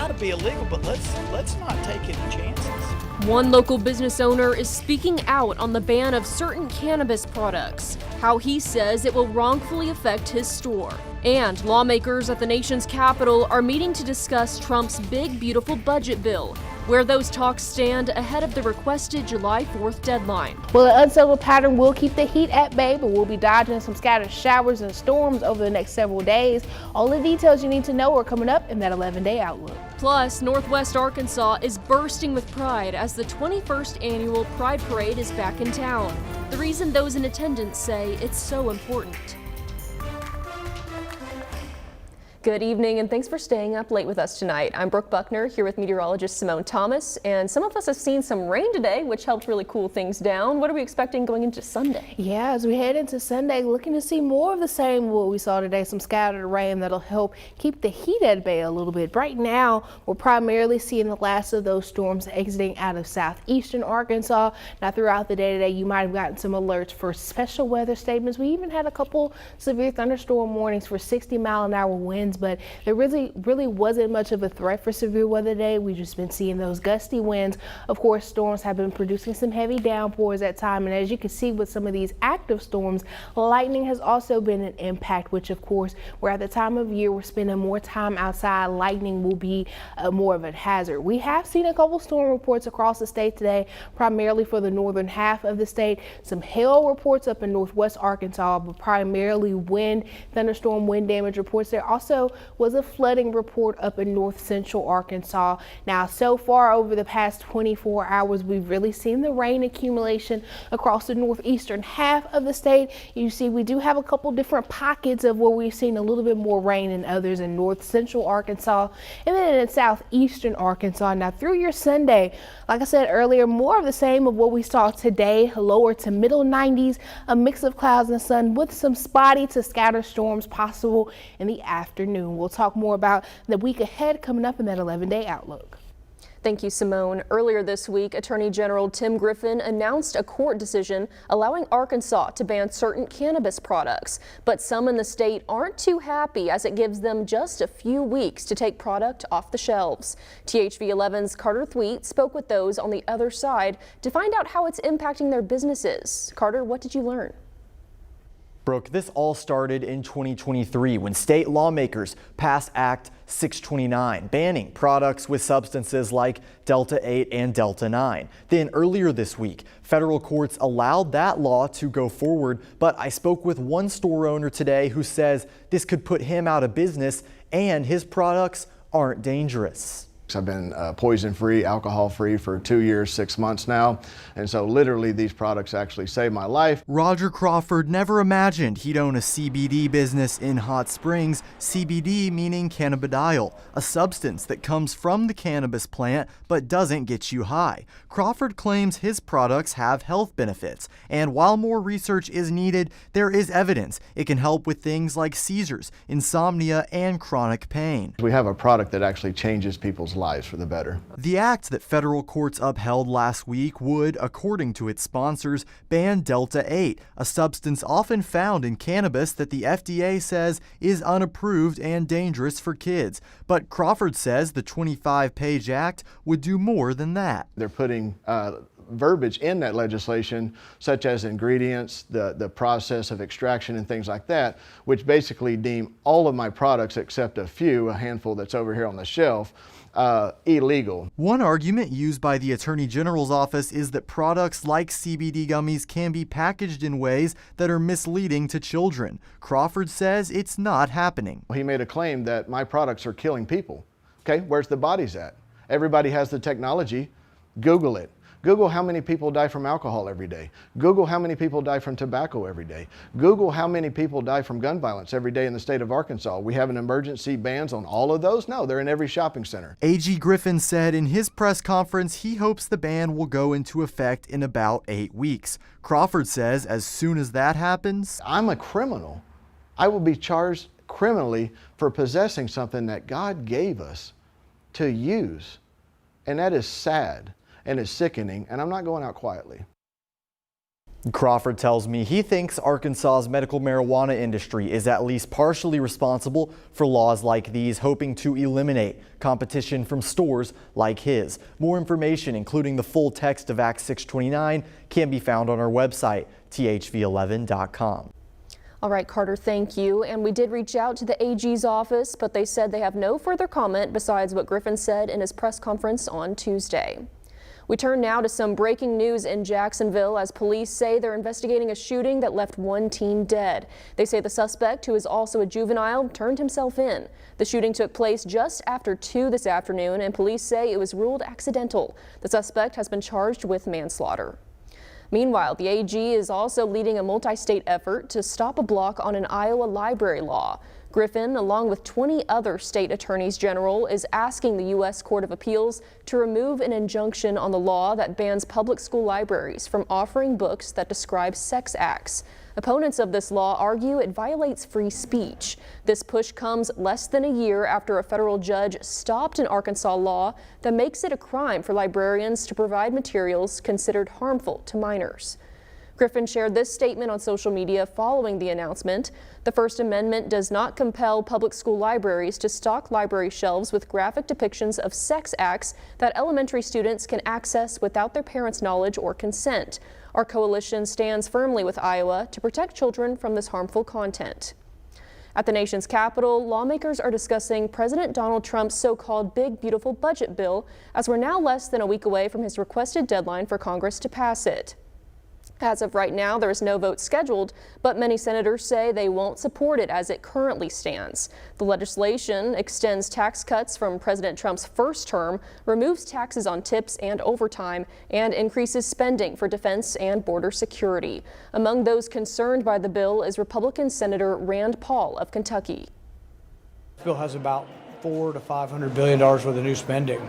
got to be illegal, but let's not take any chances. One local business owner is speaking out on the ban of certain cannabis products, how he says it will wrongfully affect his store. And lawmakers at the nation's capital are meeting to discuss Trump's big, beautiful budget bill, where those talks stand ahead of the requested July 4th deadline. Well, the unsettled pattern will keep the heat at bay, but we'll be dodging some scattered showers and storms over the next several days. All the details you need to know are coming up in that 11-day outlook. Plus, Northwest Arkansas is bursting with pride as the 21st annual Pride Parade is back in town. The reason those in attendance say it's so important. Good evening, and thanks for staying up late with us tonight. I'm Brooke Buckner here with meteorologist Simone Thomas, and some of us have seen some rain today, which helped really cool things down. What are we expecting going into Sunday? Yeah, as we head into Sunday, looking to see more of the same what we saw today, some scattered rain that'll help keep the heat at bay a little bit. Right now, we're primarily seeing the last of those storms exiting out of southeastern Arkansas. Now, throughout the day today, you might have gotten some alerts for special weather statements. We even had a couple severe thunderstorm warnings for 60-mile-an-hour winds, but there really wasn't much of a threat for severe weather today. We've just been seeing those gusty winds. Of course, storms have been producing some heavy downpours at time, and as you can see with some of these active storms, lightning has also been an impact, which of course, we're at the time of year we're spending more time outside. Lightning will be more of a hazard. We have seen a couple storm reports across the state today, primarily for the northern half of the state. Some hail reports up in northwest Arkansas, but primarily wind, thunderstorm wind damage reports. There also was a flooding report up in north central Arkansas. Now, so far over the past 24 hours, we've really seen the rain accumulation across the northeastern half of the state. You see, we do have a couple different pockets of where we've seen a little bit more rain than others in north central Arkansas and then in southeastern Arkansas. Now, through your Sunday, like I said earlier, more of the same of what we saw today, lower to middle 90s, a mix of clouds and sun with some spotty to scattered storms possible in the afternoon. We'll talk more about the week ahead coming up in that 11-day outlook. Thank you, Simone. Earlier this week, Attorney General Tim Griffin announced a court decision allowing Arkansas to ban certain cannabis products. But some in the state aren't too happy as it gives them just a few weeks to take product off the shelves. THV 11's Carter Thweet spoke with those on the other side to find out how it's impacting their businesses. Carter, what did you learn? Brooke, this all started in 2023 when state lawmakers passed Act 629, banning products with substances like Delta 8 and Delta 9. Then earlier this week, federal courts allowed that law to go forward, but I spoke with one store owner today who says this could put him out of business and his products aren't dangerous. I've been poison-free, alcohol-free for 2 years, 6 months now, and so literally these products actually saved my life. Roger Crawford never imagined he'd own a CBD business in Hot Springs, CBD meaning cannabidiol, a substance that comes from the cannabis plant but doesn't get you high. Crawford claims his products have health benefits, and while more research is needed, there is evidence it can help with things like seizures, insomnia, and chronic pain. We have a product that actually changes people's lives for the better. The act that federal courts upheld last week would, according to its sponsors, ban Delta 8, a substance often found in cannabis that the FDA says is unapproved and dangerous for kids. But Crawford says the 25-page act would do more than that. They're putting verbiage in that legislation, such as ingredients, the process of extraction and things like that, which basically deem all of my products except a few, a handful that's over here on the shelf, illegal. One argument used by the Attorney General's office is that products like CBD gummies can be packaged in ways that are misleading to children. Crawford says it's not happening. He made a claim that my products are killing people. Okay, where's the bodies at? Everybody has the technology. Google it. Google how many people die from alcohol every day. Google how many people die from tobacco every day. Google how many people die from gun violence every day in the state of Arkansas. We have an emergency bans on all of those? No, they're in every shopping center. AG Griffin said in his press conference he hopes the ban will go into effect in about 8 weeks. Crawford says as soon as that happens, I'm a criminal. I will be charged criminally for possessing something that God gave us to use. And that is sad. And it's sickening, and I'm not going out quietly. Crawford tells me he thinks Arkansas's medical marijuana industry is at least partially responsible for laws like these, hoping to eliminate competition from stores like his. More information, including the full text of Act 629, can be found on our website, thv11.com. All right, Carter, thank you. And we did reach out to the AG's office, but they said they have no further comment besides what Griffin said in his press conference on Tuesday. We turn now to some breaking news in Jacksonville as police say they're investigating a shooting that left one teen dead. They say the suspect, who is also a juvenile, turned himself in. The shooting took place just after 2 this afternoon, and police say it was ruled accidental. The suspect has been charged with manslaughter. Meanwhile, the AG is also leading a multi-state effort to stop a block on an Iowa library law. Griffin, along with 20 other state attorneys general, is asking the U.S. Court of Appeals to remove an injunction on the law that bans public school libraries from offering books that describe sex acts. Opponents of this law argue it violates free speech. This push comes less than a year after a federal judge stopped an Arkansas law that makes it a crime for librarians to provide materials considered harmful to minors. Griffin shared this statement on social media following the announcement. The First Amendment does not compel public school libraries to stock library shelves with graphic depictions of sex acts that elementary students can access without their parents' knowledge or consent. Our coalition stands firmly with Iowa to protect children from this harmful content. At the nation's capital, lawmakers are discussing President Donald Trump's so-called Big Beautiful Budget bill, as we're now less than a week away from his requested deadline for Congress to pass it. As of right now, there is no vote scheduled, but many senators say they won't support it as it currently stands. The legislation extends tax cuts from President Trump's first term, removes taxes on tips and overtime, and increases spending for defense and border security. Among those concerned by the bill is Republican Senator Rand Paul of Kentucky. This bill has about $400 to $500 billion worth of new spending.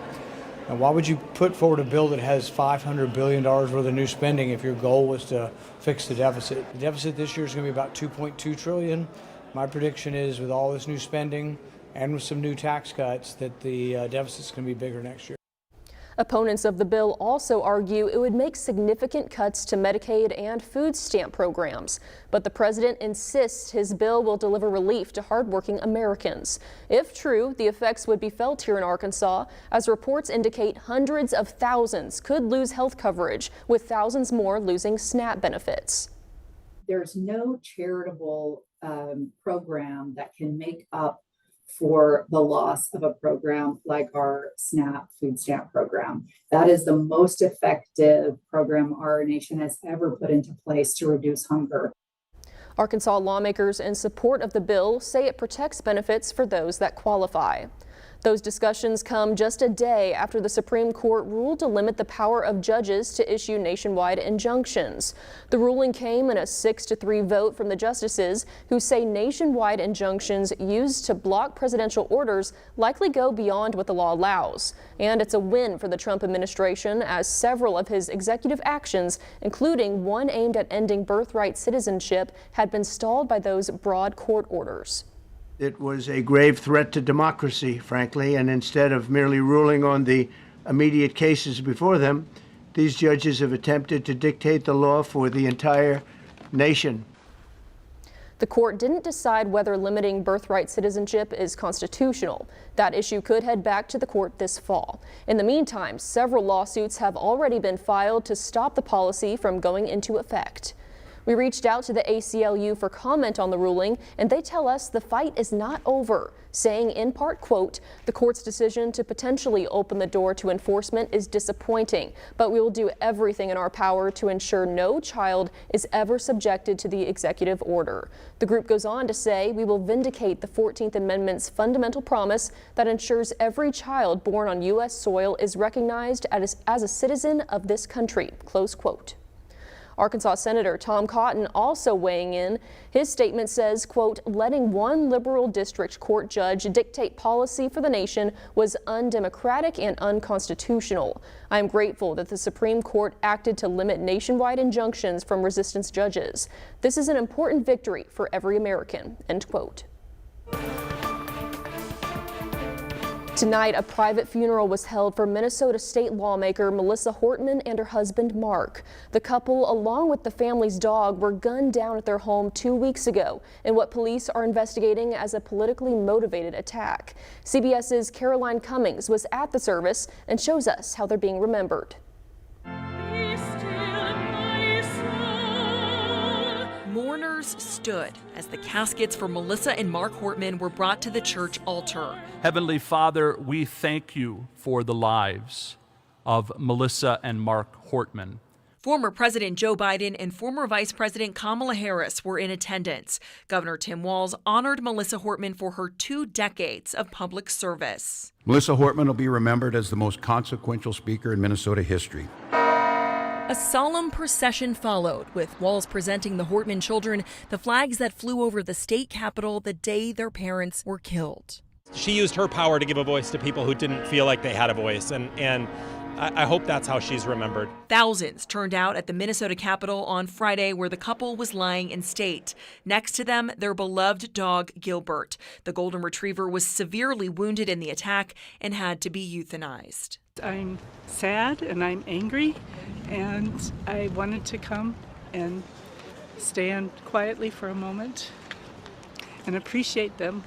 And why would you put forward a bill that has $500 billion worth of new spending if your goal was to fix the deficit? The deficit this year is going to be about $2.2 trillion. My prediction is with all this new spending and with some new tax cuts that the deficit is going to be bigger next year. Opponents of the bill also argue it would make significant cuts to Medicaid and food stamp programs. But the president insists his bill will deliver relief to hardworking Americans. If true, the effects would be felt here in Arkansas, as reports indicate hundreds of thousands could lose health coverage, with thousands more losing SNAP benefits. There's no charitable program that can make up for the loss of a program like our SNAP food stamp program. That is the most effective program our nation has ever put into place to reduce hunger. Arkansas lawmakers in support of the bill say it protects benefits for those that qualify. Those discussions come just a day after the Supreme Court ruled to limit the power of judges to issue nationwide injunctions. The ruling came in a 6-3 vote from the justices, who say nationwide injunctions used to block presidential orders likely go beyond what the law allows. And it's a win for the Trump administration, as several of his executive actions, including one aimed at ending birthright citizenship, had been stalled by those broad court orders. It was a grave threat to democracy, frankly, and instead of merely ruling on the immediate cases before them, these judges have attempted to dictate the law for the entire nation. The court didn't decide whether limiting birthright citizenship is constitutional. That issue could head back to the court this fall. In the meantime, several lawsuits have already been filed to stop the policy from going into effect. We reached out to the ACLU for comment on the ruling, and they tell us the fight is not over, saying in part, quote, "The court's decision to potentially open the door to enforcement is disappointing, but we will do everything in our power to ensure no child is ever subjected to the executive order." The group goes on to say, "We will vindicate the 14th Amendment's fundamental promise that ensures every child born on U.S. soil is recognized as a citizen of this country," close quote. Arkansas Senator Tom Cotton also weighing in. His statement says, quote, "Letting one liberal district court judge dictate policy for the nation was undemocratic and unconstitutional. I am grateful that the Supreme Court acted to limit nationwide injunctions from resistance judges. This is an important victory for every American," end quote. Tonight, a private funeral was held for Minnesota state lawmaker Melissa Hortman and her husband Mark. The couple, along with the family's dog, were gunned down at their home 2 weeks ago in what police are investigating as a politically motivated attack. CBS's Caroline Cummings was at the service and shows us how they're being remembered. Mourners stood as the caskets for Melissa and Mark Hortman were brought to the church altar. Heavenly Father, we thank you for the lives of Melissa and Mark Hortman. Former President Joe Biden and former Vice President Kamala Harris were in attendance. Governor Tim Walz honored Melissa Hortman for her 2 decades of public service. Melissa Hortman will be remembered as the most consequential speaker in Minnesota history. A solemn procession followed, with Walz presenting the Hortman children the flags that flew over the state capitol the day their parents were killed. She used her power to give a voice to people who didn't feel like they had a voice, and I hope that's how she's remembered. Thousands turned out at the Minnesota Capitol on Friday, where the couple was lying in state. Next to them, their beloved dog, Gilbert. The golden retriever was severely wounded in the attack and had to be euthanized. I'm sad and I'm angry, and I wanted to come and stand quietly for a moment and appreciate them.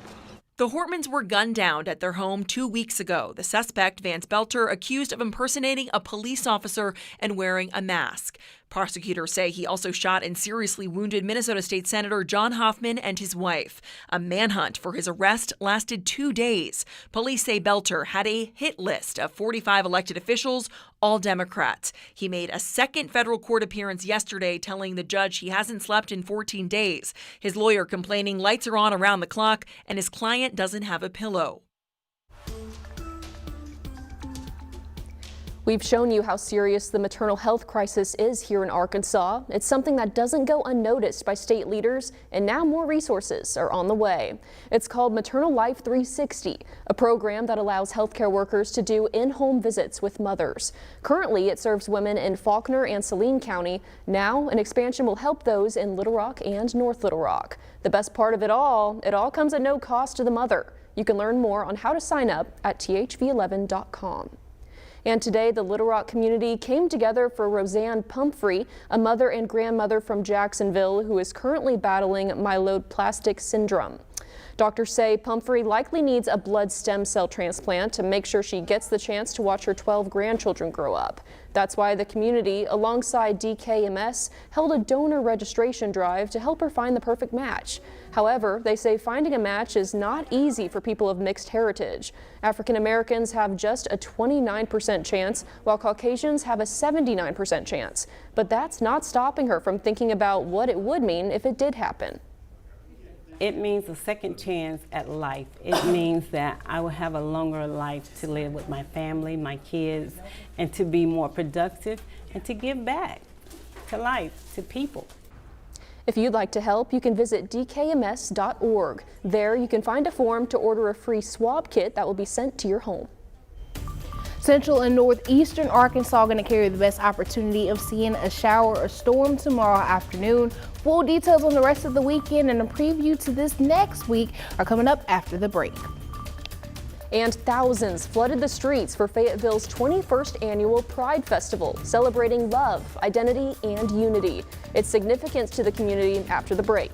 The Hortmans were gunned down at their home 2 weeks ago. The suspect, Vance Belter, accused of impersonating a police officer and wearing a mask. Prosecutors say he also shot and seriously wounded Minnesota State Senator John Hoffman and his wife. A manhunt for his arrest lasted 2 days. Police say Belter had a hit list of 45 elected officials, all Democrats. He made a second federal court appearance yesterday, telling the judge he hasn't slept in 14 days. His lawyer complaining lights are on around the clock and his client doesn't have a pillow. We've shown you how serious the maternal health crisis is here in Arkansas. It's something that doesn't go unnoticed by state leaders, and now more resources are on the way. It's called Maternal Life 360, a program that allows healthcare workers to do in-home visits with mothers. Currently, it serves women in Faulkner and Saline County. Now, an expansion will help those in Little Rock and North Little Rock. The best part of it all comes at no cost to the mother. You can learn more on how to sign up at thv11.com. And today, the Little Rock community came together for Roseanne Pumphrey, a mother and grandmother from Jacksonville who is currently battling myelodysplastic syndrome. Doctors say Pumphrey likely needs a blood stem cell transplant to make sure she gets the chance to watch her 12 grandchildren grow up. That's why the community, alongside DKMS, held a donor registration drive to help her find the perfect match. However, they say finding a match is not easy for people of mixed heritage. African Americans have just a 29% chance, while Caucasians have a 79% chance. But that's not stopping her from thinking about what it would mean if it did happen. It means a second chance at life. It means that I will have a longer life to live with my family, my kids, and to be more productive and to give back to life, to people. If you'd like to help, you can visit dkms.org. There you can find a form to order a free swab kit that will be sent to your home. Central and northeastern Arkansas are going to carry the best opportunity of seeing a shower or storm tomorrow afternoon. Full details on the rest of the weekend and a preview to this next week are coming up after the break. And thousands flooded the streets for Fayetteville's 21st annual Pride Festival, celebrating love, identity, and unity. Its significance to the community after the break.